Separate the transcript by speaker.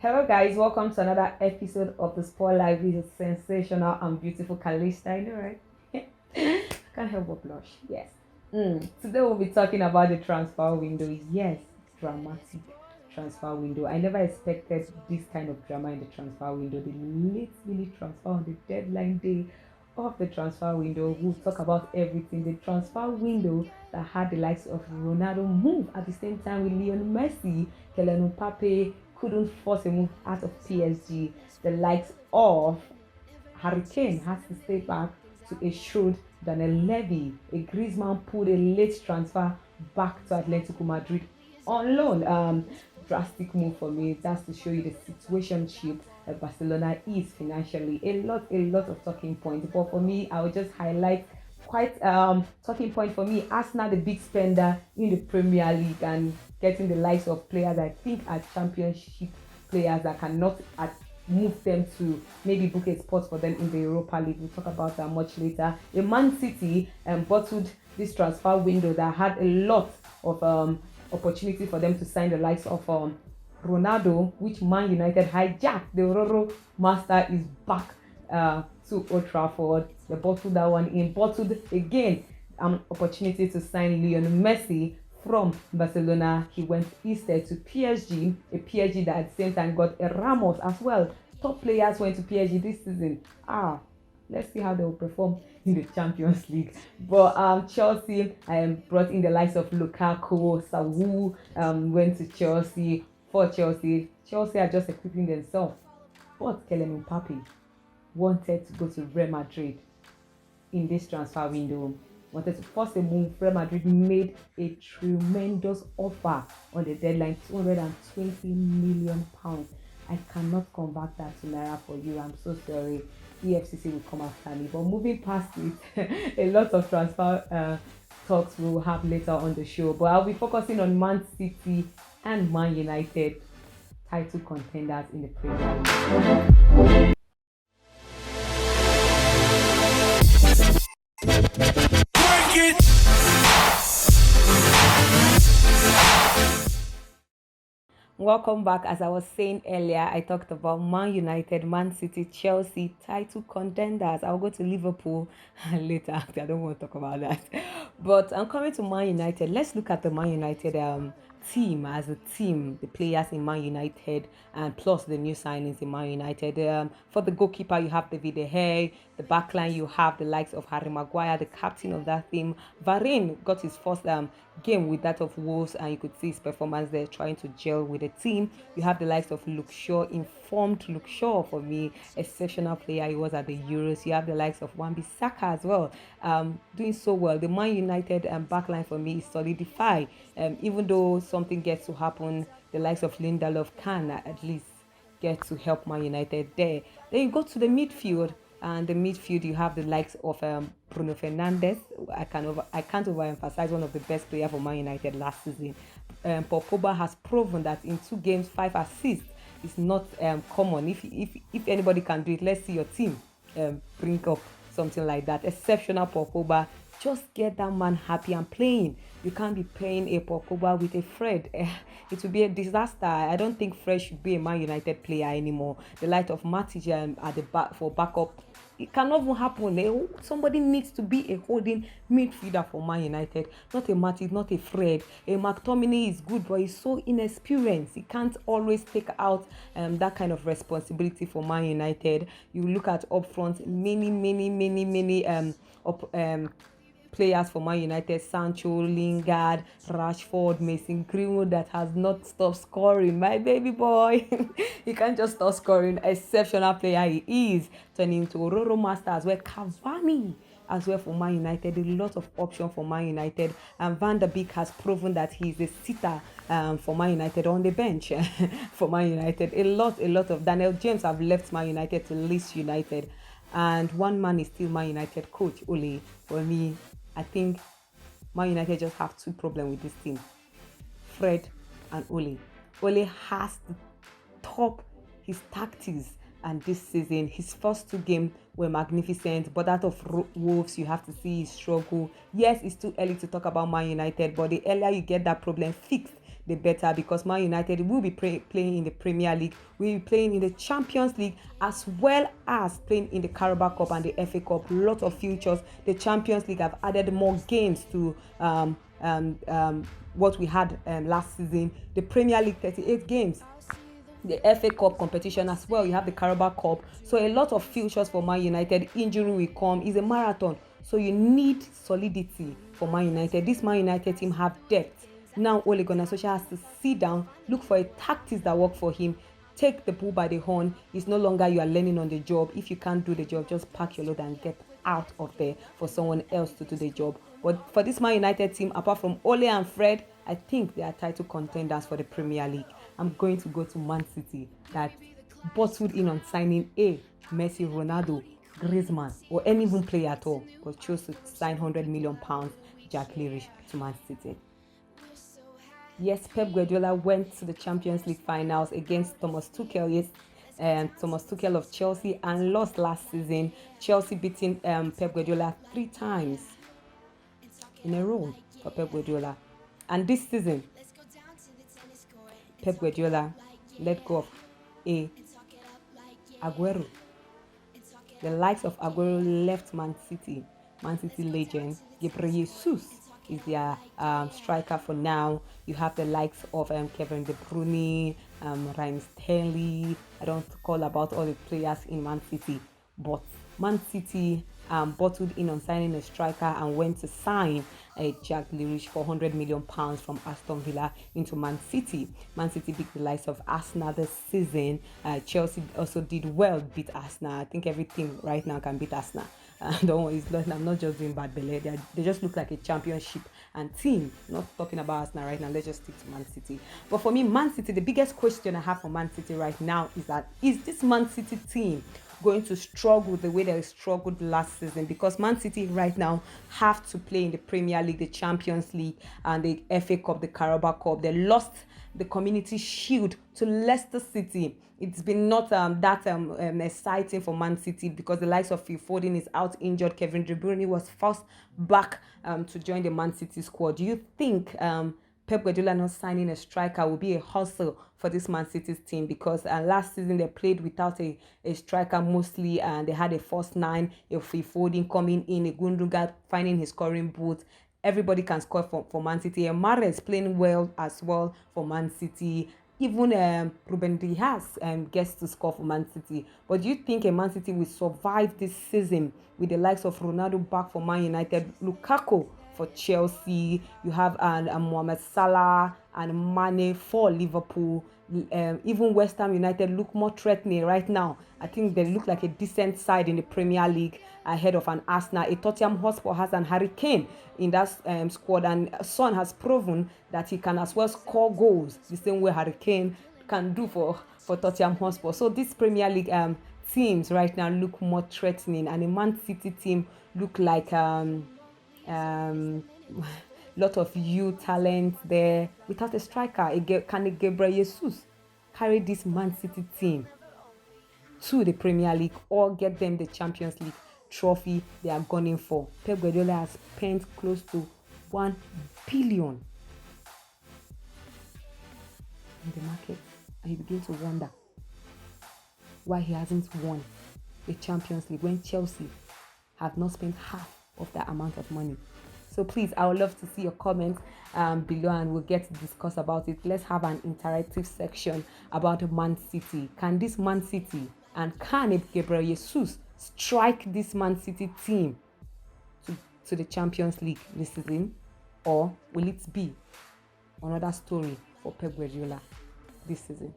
Speaker 1: Hello, guys. Welcome to another episode of the Sport Live with sensational and beautiful Kalista. I know, right? I can't help but blush. Yes. Today we'll be talking about the transfer window. Yes, dramatic transfer window. I never expected this kind of drama in the transfer window. The late minute transfer on the deadline day of the transfer window. We'll talk about everything. The transfer window that had the likes of Ronaldo move at the same time with Lionel Messi, Kylian Mbappe couldn't force a move out of PSG. The likes of Harry Kane has to stay back to a shrewd Daniel Levy. A Griezmann pulled a late transfer back to Atletico Madrid on loan. Drastic move for me. That's to show you the situationship that Barcelona is financially. A lot of talking points. But for me, I will just highlight quite talking point for me. Arsenal, the big spender in the Premier League and getting the likes of players I think are championship players that cannot move them to maybe book a spot for them in the Europa League. We'll talk about that much later. The Man City bottled this transfer window that had a lot of opportunity for them to sign the likes of Ronaldo, which Man United hijacked. The Roro Master is back to Old Trafford. They bottled that one in. Bottled again an opportunity to sign Lionel Messi from Barcelona. He went instead to PSG, a PSG that at the same time got a Ramos as well. Top players went to PSG this season. Let's see how they will perform in the Champions League. But Chelsea brought in the likes of Lukaku, Sawu went to Chelsea. For Chelsea are just equipping themselves. But Kylian Mbappe wanted to go to Real Madrid in this transfer window. Wanted to force a move. Real Madrid made a tremendous offer on the deadline, £220 million. I cannot convert that to Naira for you. I'm so sorry. EFCC will come after me. But moving past it, a lot of transfer talks we will have later on the show. But I'll be focusing on Man City and Man United, title contenders in the Premier League. Welcome back. As I was saying earlier, I talked about Man United, Man City, Chelsea, title contenders. I'll go to Liverpool later. I don't want to talk about that. But I'm coming to Man United. Let's look at the Man United team as a team, the players in Man United, and plus the new signings in Man United. For the goalkeeper, you have David De Gea. The backline, you have the likes of Harry Maguire, the captain of that team. Varane got his first game with that of Wolves, and you could see his performance there, trying to gel with the team. You have the likes of Luke Shaw, informed Luke Shaw for me, exceptional player he was at the Euros. You have the likes of Wan-Bissaka as well, doing so well. The Man United backline for me is solidified. Even though something gets to happen, the likes of Lindelof can at least get to help Man United there. Then you go to the midfield. And the midfield, you have the likes of Bruno Fernandes. I can't overemphasize, one of the best players for Man United last season. Paul Pogba has proven that in 2 games, 5 assists is not common. If anybody can do it, let's see your team bring up something like that. Exceptional Paul Pogba. Just get that man happy and playing. You can't be playing a Paul Pogba with a Fred. It would be a disaster. I don't think Fred should be a Man United player anymore. The light of Matic at the back for backup, it cannot even happen. Somebody needs to be a holding midfielder for Man United. Not a Matic, not a Fred. A McTominay is good, but he's so inexperienced. He can't always take out that kind of responsibility for Man United. You look at up front, many players for Man United: Sancho, Lingard, Rashford, Mason Greenwood, that has not stopped scoring. My baby boy, he can't just stop scoring. Exceptional player he is, turning into Roro Master as well. Cavani as well for Man United. A lot of options for Man United, and Van der Beek has proven that he's a sitter for Man United on the bench for Man United. A lot of Daniel James have left Man United to Leeds United, and one man is still Man United coach, Ole. For me, I think Man United just have 2 problems with this team: Fred and Ole. Ole has to top his tactics, and this season his first 2 games were magnificent, but that of Wolves, you have to see his struggle. Yes, it's too early to talk about Man United, but the earlier you get that problem fixed, the better, because Man United will be playing in the Premier League, will be playing in the Champions League, as well as playing in the Carabao Cup and the FA Cup. Lot of futures. The Champions League have added more games to what we had last season. The Premier League, 38 games. The FA Cup competition as well. You have the Carabao Cup. So a lot of futures for Man United. Injury will come. It's a marathon. So you need solidity for Man United. This Man United team have depth. Now Ole Gunnar Solskjaer has to sit down, look for a tactics that work for him, take the bull by the horn. It's no longer you are learning on the job. If you can't do the job, just pack your load and get out of there for someone else to do the job. But for this Man United team, apart from Ole and Fred, I think they are title contenders for the Premier League. I'm going to go to Man City, that bottled in on signing Messi, Ronaldo, Griezmann, or any even player at all, but chose to sign £100 million Jack Grealish to Man City. Yes, Pep Guardiola went to the Champions League finals against Thomas Tuchel, Thomas Tuchel of Chelsea, and lost last season. Chelsea beating Pep Guardiola 3 times in a row for Pep Guardiola. And this season, Pep Guardiola let go of Aguero. The likes of Aguero left Man City. Man City legend Gabriel Jesus is their striker for now. You have the likes of Kevin De Bruyne, Raheem Sterling. I don't call about all the players in Man City, but Man City bottled in on signing a striker and went to sign Jack Grealish for £100 million from Aston Villa into Man City. Man City beat the likes of Arsenal this season. Chelsea also did well, beat Arsenal. I think every team right now can beat Arsenal. Don't worry, I'm not just doing bad belly. They just look like a championship and team. Not talking about Arsenal right now. Let's just stick to Man City. But for me, Man City, the biggest question I have for Man City right now is that, is this Man City team going to struggle the way they struggled last season? Because Man City right now have to play in the Premier League, the Champions League, and the FA Cup, the Carabao Cup. They lost the Community Shield to Leicester City. It's been not that exciting for Man City because the likes of Phil Foden is out injured. Kevin De Bruyne was forced back to join the Man City squad. Do you think Pep Guardiola not signing a striker will be a hustle for this Man City team? Because last season they played without a striker mostly, and they had a first 9, a Phil Foden coming in, a Gundogan finding his scoring boots. Everybody can score for Man City. And Mahrez playing well as well for Man City. Even Ruben Dias gets to score for Man City. But do you think a Man City will survive this season with the likes of Ronaldo back for Man United, Lukaku for Chelsea, you have Mohamed Salah and Mane for Liverpool? Even West Ham United look more threatening right now. I think they look like a decent side in the Premier League ahead of an Arsenal. A Tottenham Hotspur has an Harry Kane in that squad, and Son has proven that he can as well score goals the same way Harry Kane can do for Tottenham Hotspur. So these Premier League teams right now look more threatening, and the Man City team look like lot of youth talent there without a striker. Can Gabriel Jesus carry this Man City team to the Premier League or get them the Champions League trophy they are gunning for? Pep Guardiola has spent close to $1 billion in the market, and you begin to wonder why he hasn't won the Champions League when Chelsea have not spent half of that amount of money. So please, I would love to see your comments below, and we'll get to discuss about it. Let's have an interactive section about Man City. Can this Man City and can Gabriel Jesus strike this Man City team to the Champions League this season, or will it be another story for Pep Guardiola this season?